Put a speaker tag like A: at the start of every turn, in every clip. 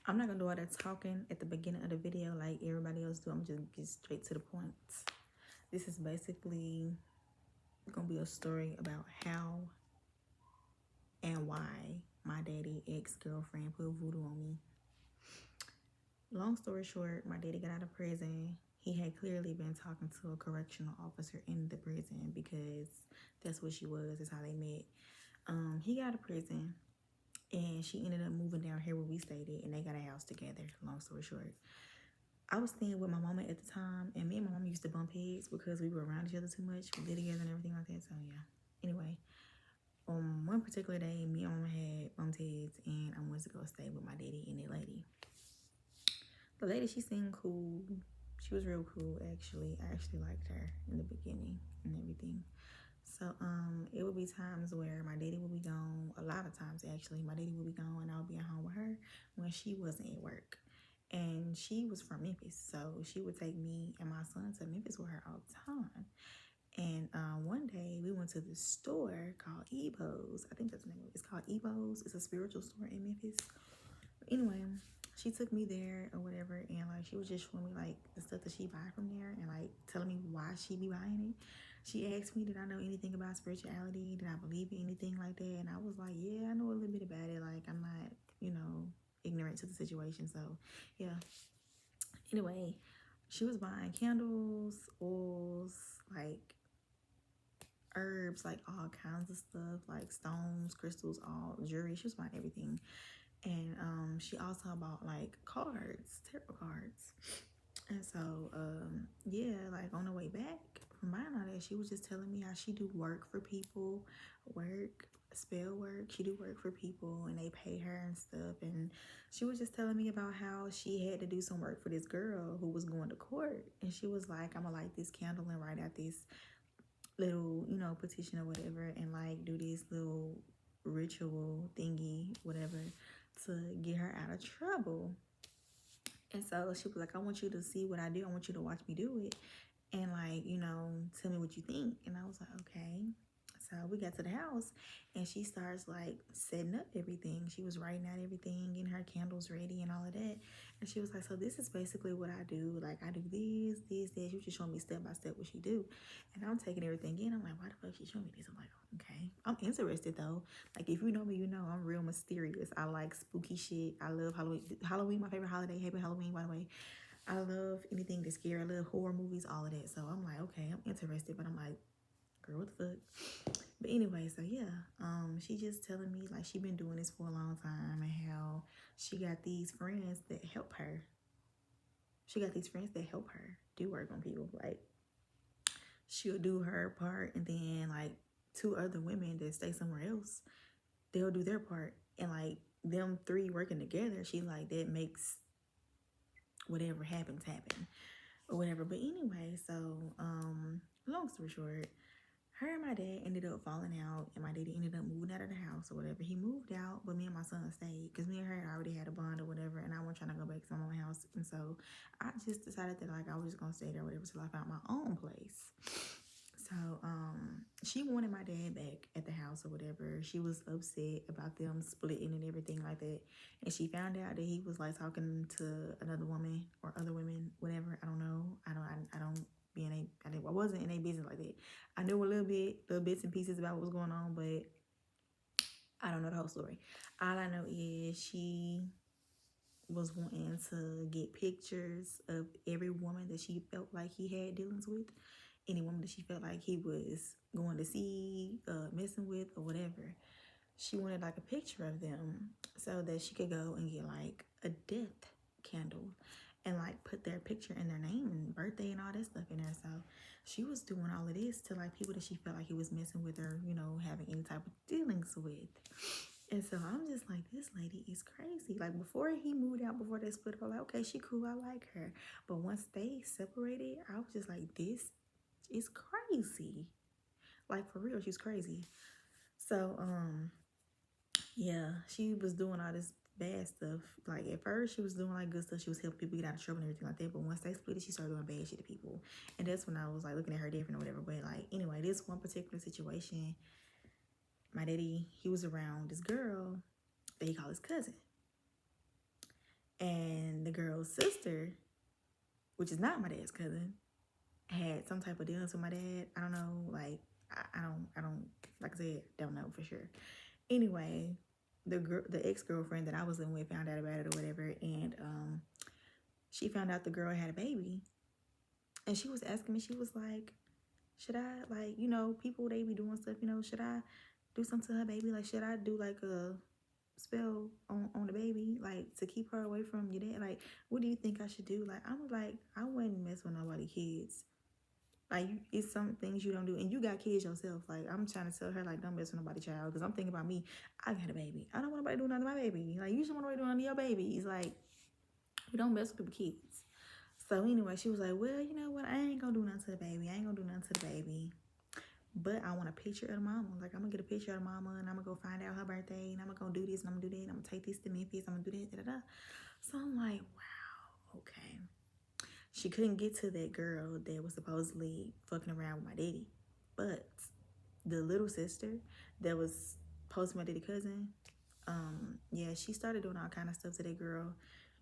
A: I'm not gonna do all that talking at the beginning of the video like everybody else do. I'm just get straight to the point. This is basically gonna be a story about how and why my daddy ex-girlfriend put voodoo on me. Long story short, my daddy got out of prison. He had clearly been talking to a correctional officer in the prison because that's what she was. That's how they met. He got out of prison and she ended up moving down here where we stayed at, and they got a house together. Long story short, I was staying with my mama at the time, and me and my mama used to bump heads because we were around each other too much. We lived together and everything like that. So yeah. Anyway, one particular day, me and mama had bumped heads, and I wanted to go stay with my daddy and that lady. The lady, she seemed cool. She was real cool, actually. I actually liked her in the beginning and everything. So it would be times where my daddy would be gone. A lot of times, actually, my daddy would be gone, and I would be at home with her when she wasn't at work. And she was from Memphis, so she would take me and my son to Memphis with her all the time. And one day we went to this store called Ebo's. I think that's the name of it. It's called Ebo's. It's a spiritual store in Memphis. But anyway, she took me there or whatever, and like she was just showing me like the stuff that she buy from there and like telling me why she be buying it. She asked me, did I know anything about spirituality? Did I believe in anything like that? And I was like, yeah, I know a little bit about it. Like, I'm not, ignorant to the situation. So, yeah. Anyway, she was buying candles, oils, like herbs, like all kinds of stuff, like stones, crystals, all jewelry. She was buying everything. And she also bought like cards, tarot cards. And so, yeah, like on the way back from buying all that, she was just telling me how she do work for people, spell work. She do work for people and they pay her and stuff. And she was just telling me about how she had to do some work for this girl who was going to court. And she was like, I'm gonna light this candle and write out this little, petition or whatever, and like do this little ritual thingy, whatever, to get her out of trouble. And so she was like, I want you to see what I do. I want you to watch me do it. And like, tell me what you think. And I was like, okay. So we got to the house and she starts like setting up everything. She was writing out everything, getting her candles ready and all of that. And she was like, so this is basically what I do. Like I do this. She was just showing me step by step what she do. And I'm taking everything in. I'm like, why the fuck she showing me this? I'm like, okay. I'm interested though. Like if you know me, I'm real mysterious. I like spooky shit. I love Halloween. Halloween, my favorite holiday. Happy Halloween, by the way. I love anything that's scary. I love horror movies, all of that. So I'm like, okay, I'm interested. But I'm like, girl, what the fuck? But anyway, so yeah, she just telling me like she been doing this for a long time and how she got these friends that help her. She got these friends that help her do work on people. Like she'll do her part and then like two other women that stay somewhere else, they'll do their part. And like them three working together, she like that makes whatever happens happen or whatever. But anyway, so long story short, her and my dad ended up falling out, and my daddy ended up moving out of the house or whatever. He moved out, but me and my son stayed because me and her already had a bond or whatever, and I wasn't trying to go back to my mama's house. And so I just decided that like I was just gonna stay there or whatever till I found my own place. So she wanted my dad back at the house or whatever. She was upset about them splitting and everything like that. And she found out that he was like talking to another woman or other women, whatever. I don't know. I wasn't in a business like that. I knew a little bits and pieces about what was going on, but I don't know the whole story. All I know is she was wanting to get pictures of every woman that she felt like he had dealings with, any woman that she felt like he was going to see, messing with, or whatever. She wanted like a picture of them so that she could go and get like a death candle and like put their picture and their name and birthday and all that stuff in there. So she was doing all of this to like people that she felt like he was messing with or, having any type of dealings with. And so I'm just like, this lady is crazy. Like before he moved out, before they split up, I'm like, okay, she cool, I like her. But once they separated, I was just like, this is crazy. Like for real, she's crazy. So yeah, she was doing all this bad stuff. Like at first she was doing like good stuff. She was helping people get out of trouble and everything like that. But once they split it, she started doing bad shit to people. And that's when I was like looking at her different or whatever. But like anyway, this one particular situation, my daddy, he was around this girl that he called his cousin. And the girl's sister, which is not my dad's cousin, had some type of dealings with my dad. I don't know, like I don't like I said, don't know for sure. Anyway, the ex-girlfriend that I was living with found out about it or whatever, and she found out the girl had a baby, and she was asking me, she was like, should I, like, you know, people, they be doing stuff, you know, should I do something to her baby? Like, should I do like a spell on the baby, like to keep her away from your dad? Like, what do you think I should do? Like, I was like, I wouldn't mess with nobody's kids. Like, it's some things you don't do, and you got kids yourself. Like, I'm trying to tell her, like, don't mess with nobody's child, because I'm thinking about me. I got a baby. I don't want nobody doing nothing to my baby. Like, you should want nobody doing nothing to your babies. Like, we don't mess with people's kids. So anyway, she was like, well, you know what? I ain't gonna do nothing to the baby. I ain't gonna do nothing to the baby. But I want a picture of the mama. Like, I'm gonna get a picture of the mama, and I'm gonna go find out her birthday, and I'm gonna do this, and I'm gonna do that, and I'm gonna take this to Memphis, I'm gonna do that, da da da. So I'm like, wow, okay. She couldn't get to that girl that was supposedly fucking around with my daddy. But the little sister that was posting my daddy cousin, yeah, she started doing all kind of stuff to that girl.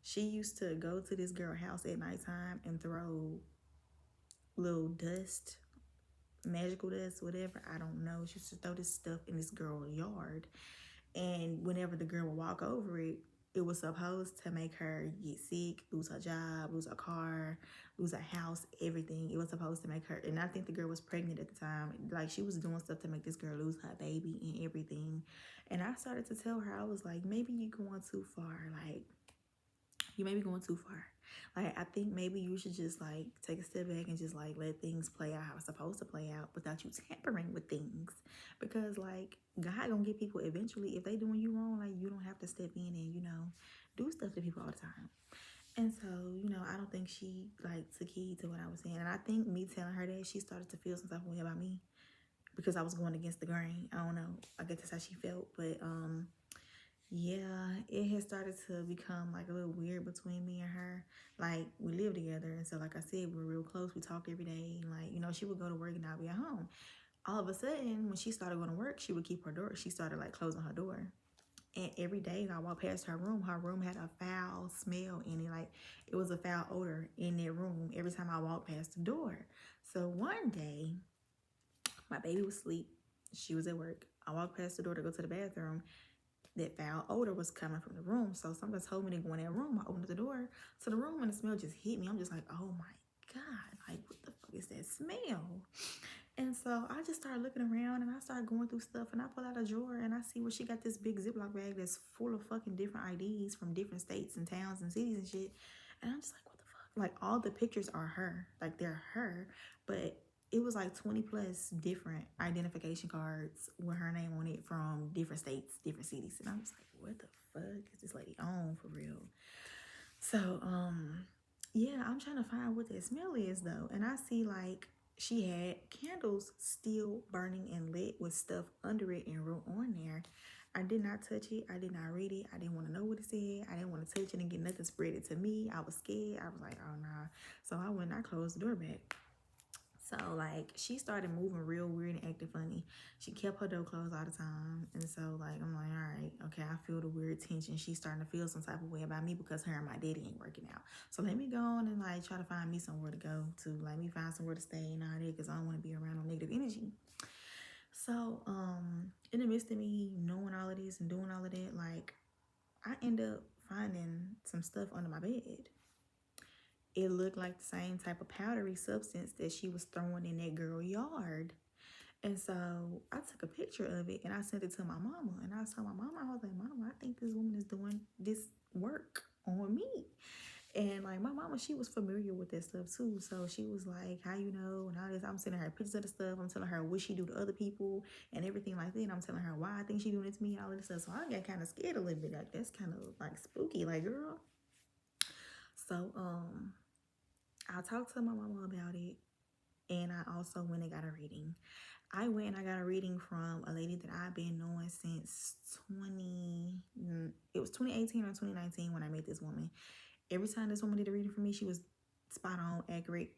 A: She used to go to this girl's house at nighttime and throw little dust, magical dust, whatever, I don't know. She used to throw this stuff in this girl's yard. And whenever the girl would walk over it, it was supposed to make her get sick, lose her job, lose her car, lose her house, everything. It was supposed to make her, and I think the girl was pregnant at the time. Like, she was doing stuff to make this girl lose her baby and everything. And I started to tell her, I was like, maybe you're going too far. Like, you may be going too far. Like, I think maybe you should just like take a step back and just like let things play out how it's supposed to play out without you tampering with things. Because like, God gonna get people eventually. If they doing you wrong, like, you don't have to step in and, you know, do stuff to people all the time. And so, you know, I don't think she like took heed to what I was saying. And I think me telling her that, she started to feel some type of way about me because I was going against the grain. I don't know. I guess that's how she felt. But yeah, it has started to become like a little weird between me and her. Like, we live together, and so like I said, we're real close. We talk every day. Like, you know, she would go to work and I'll be at home. All of a sudden, when she started going to work, she would keep her door. She started like closing her door. And every day I walked past her room had a foul smell in it. Like, it was a foul odor in that room every time I walked past the door. So one day, my baby was asleep. She was at work. I walked past the door to go to the bathroom. That foul odor was coming from the room. So somebody told me to go in that room. I opened the door to the room and the smell just hit me. I'm just like, oh my God, like, what the fuck is that smell? And so I just started looking around and I started going through stuff, and I pull out a drawer and I see where she got this big Ziploc bag that's full of fucking different IDs from different states and towns and cities and shit. And I'm just like, what the fuck? Like, all the pictures are her. Like, they're her. But it was like 20 plus different identification cards with her name on it from different states, different cities. And I'm just like, what the fuck is this lady on for real? So, yeah, I'm trying to find what that smell is though. And I see like she had candles still burning and lit with stuff under it and wrote on there. I did not touch it. I did not read it. I didn't want to know what it said. I didn't want to touch it and get nothing spread to me. I was scared. I was like, oh nah. So I went and I closed the door back. So, like, she started moving real weird and acting funny. She kept her door closed all the time. And so, like, I'm like, all right, okay, I feel the weird tension. She's starting to feel some type of way about me because her and my daddy ain't working out. So let me go on and, like, try to find me somewhere to go to. Let me find somewhere to stay and all that, because I don't want to be around no negative energy. So, in the midst of me knowing all of this and doing all of that, like, I end up finding some stuff under my bed. It looked like the same type of powdery substance that she was throwing in that girl yard. And so I took a picture of it and I sent it to my mama. And I told my mama, I was like, Mama, I think this woman is doing this work on me. And like, my mama, she was familiar with that stuff too. So she was like, how you know? And all this. I'm sending her pictures of the stuff. I'm telling her what she do to other people and everything like that. And I'm telling her why I think she doing it to me and all of this stuff. So I got kind of scared a little bit. Like, that's kind of like spooky, like, girl. So I talked to my mama about it, And I also went and got a reading. I went and I got a reading from a lady that I've been knowing since it was 2018 or 2019 when I met this woman. Every time this woman did a reading for me, she was spot on, accurate,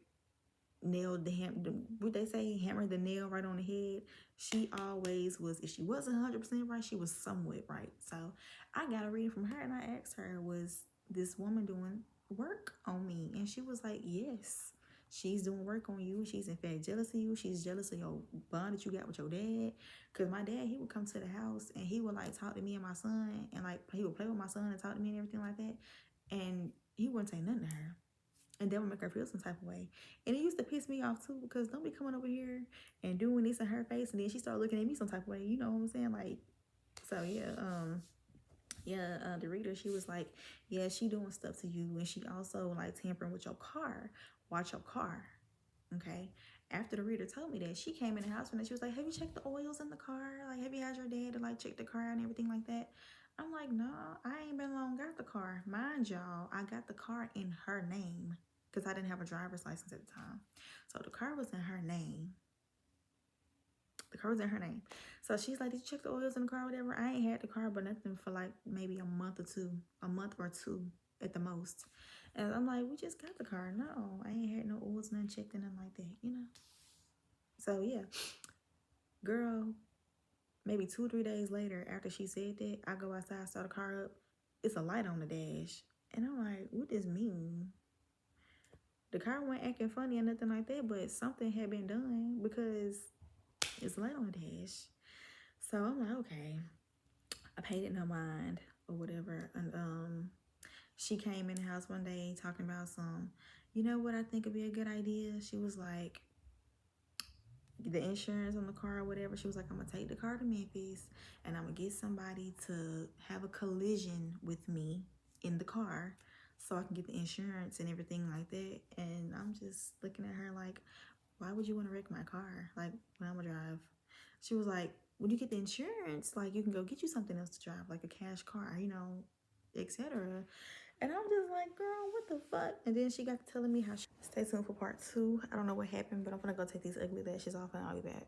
A: nailed what they say, hammer the nail right on the head. She always was. If she wasn't 100% right, she was somewhat right. So I got a reading from her, and I asked her, was this woman doing work on me? And she was like, yes, she's doing work on you. She's in fact jealous of you. She's jealous of your bond that you got with your dad. Because my dad, he would come to the house and he would like talk to me and my son, and like he would play with my son and talk to me and everything like that, and he wouldn't say nothing to her. And that would make her feel some type of way. And it used to piss me off too, because don't be coming over here and doing this in her face, and then she started looking at me some type of way. You know what I'm saying? Like, so the reader, she was like, yeah, she doing stuff to you, and she also like tampering with your car. Watch your car, okay? After the reader told me that, she came in the house and she was like, have you checked the oils in the car? Like, have you had your dad to like check the car out and everything like that? I'm like, no, I ain't been long got the car. Mind y'all, I got the car in her name because I didn't have a driver's license at the time. So the car was in her name. The car was in her name. So she's like, did you check the oils in the car or whatever? I ain't had the car but nothing for like maybe a month or two at the most. And I'm like, we just got the car. No, I ain't had no oils, nothing checked in, nothing like that, you know? So yeah, girl, maybe 2 or 3 days later after she said that, I go outside, start the car up. It's a light on the dash. And I'm like, what does mean? The car wasn't acting funny or nothing like that, but something had been done because it's a light on the dash. So I'm like, okay. I paid it no mind or whatever. And she came in the house one day talking about you know what I think would be a good idea? She was like, the insurance on the car or whatever. She was like, I'm gonna take the car to Memphis and I'm gonna get somebody to have a collision with me in the car so I can get the insurance and everything like that. And I'm just looking at her like, why would you want to wreck my car? Like, when I'm gonna drive? She was like, when you get the insurance, like, you can go get you something else to drive, like a cash car, you know, etc. And I'm just like, girl, what the fuck? And then she got to telling me how she... Stay tuned for part 2. I don't know what happened, but I'm gonna go take these ugly lashes off and I'll be back.